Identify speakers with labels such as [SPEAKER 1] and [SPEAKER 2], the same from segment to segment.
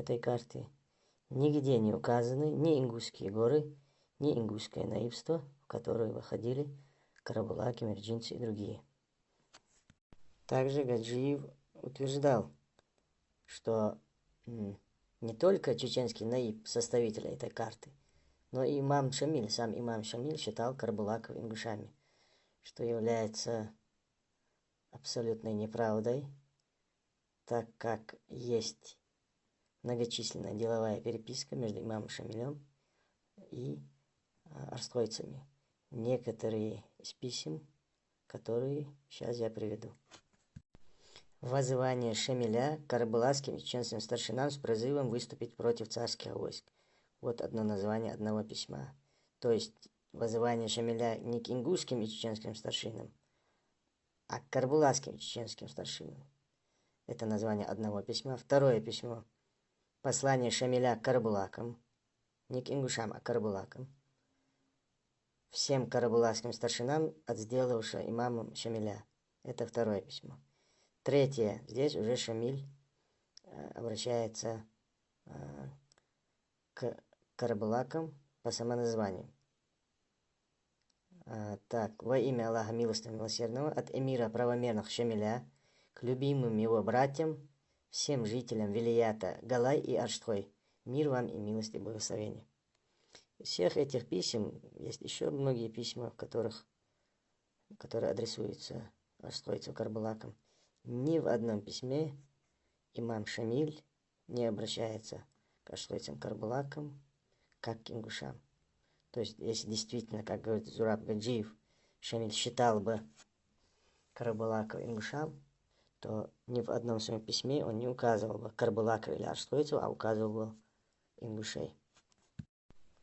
[SPEAKER 1] этой карты нигде не указаны ни Ингушские горы, ни Ингушское наивство, в которое выходили Карабулаки, Мирджинцы и другие. Также Гаджиев утверждал, что не только чеченский наиб составитель этой карты, но и имам Шамиль, сам имам Шамиль считал карабулаков ингушами, что является абсолютной неправдой, так как есть многочисленная деловая переписка между имамом Шамилем и арстхойцами. Некоторые из писем, которые сейчас я приведу. Воззвание Шамиля карабулакским чеченским старшинам с призывом выступить против царских войск. Вот одно название одного письма. То есть воззвание Шамиля не к ингушским и чеченским старшинам, а к карабулакским чеченским старшинам. Это название одного письма. Второе письмо. Послание Шамиля к карабулакам. Не к ингушам, а к карабулакам. Всем карабулакским старшинам от сделавшего имамом Шамиля. Это второе письмо. Третье. Здесь уже Шамиль обращается к карабулакам по самоназванию. Так, во имя Аллаха Милостивого Милосердного, от эмира правомерных Шамиля к любимым его братьям, всем жителям Вилията, Галай и Арштхой, мир вам и милость и благословение. Из всех этих писем есть еще многие письма, которые адресуются арштхойцам, карабулакам. Ни в одном письме имам Шамиль не обращается к арштхойцам, карабулакам, как к ингушам. То есть, если действительно, как говорит Зураб Гаджиев, Шамиль считал бы карабулаков ингушам, то ни в одном своем письме он не указывал бы карабулаков или арштхойцев, а указывал бы ингушей.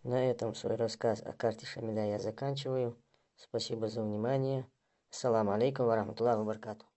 [SPEAKER 1] На этом свой рассказ о карте Шамиля я заканчиваю. Спасибо за внимание. Ассаламу алейкум ва рахматуллахи ва баракатуху.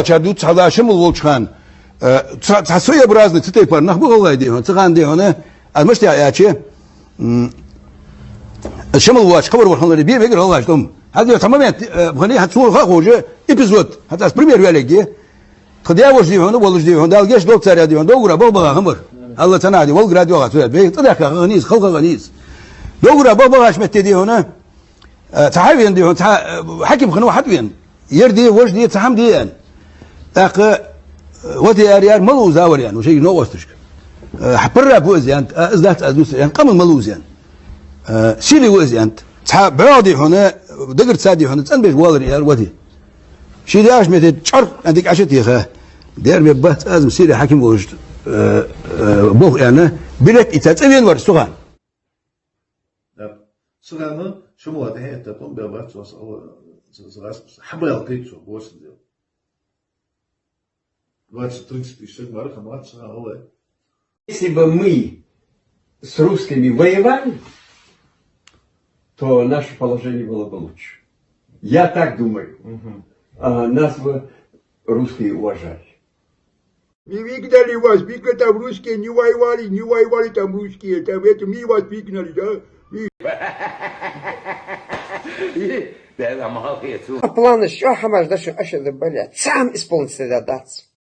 [SPEAKER 2] Çadu çadaşım ol çıkan. Çasıya birazını çıtay par. Nah bu olay diyor. Çıkan diyor ne? Almış ya yaçı. Şamul vaç kabar vaxanları bir begir Allah aşkım. Hadi tamamen bani hat soru hoca epizod. Hatta premier velegi. Qadiya voş diyor ne boluş diyor. Dal geç doktor ya diyor. Doğru baba hamur. Allah tanadi vol grad yoğa söyle. Bey tadaka ganiz xalqa ganiz. Doğru baba haşmet diyor ne? Tahavin diyor. Hakim xanu hadwin. Yerdi voş diyor taham diyor. أخ وتي أريان ملوز أوريان وشيء نوستش حبرة بوزيان إزدات أزوس يعني قام ملوزيان سيلي وزيان صح بعادي هنا دقر سادي هنا تنبش والريال وتي شيء داش متى شر عندك عشتي خا دير ببات أزم سيلي حكيم وجد بوخ يعني بلت إتاتين ورد سخان
[SPEAKER 3] سخانه شو مواد هي تقوم ببات حبرة القيت شو بوش 20-30 тысяч марок, а младше голая.
[SPEAKER 4] Если бы мы с русскими воевали, то наше положение было бы лучше. Я так думаю. Нас бы русские уважали.
[SPEAKER 5] Не выгнали вас, вы там русские не воевали там русские, там это мы вас выгнали, да?
[SPEAKER 6] Планы, что хамаш, да что, аж это, блядь, сам исполнится додаться.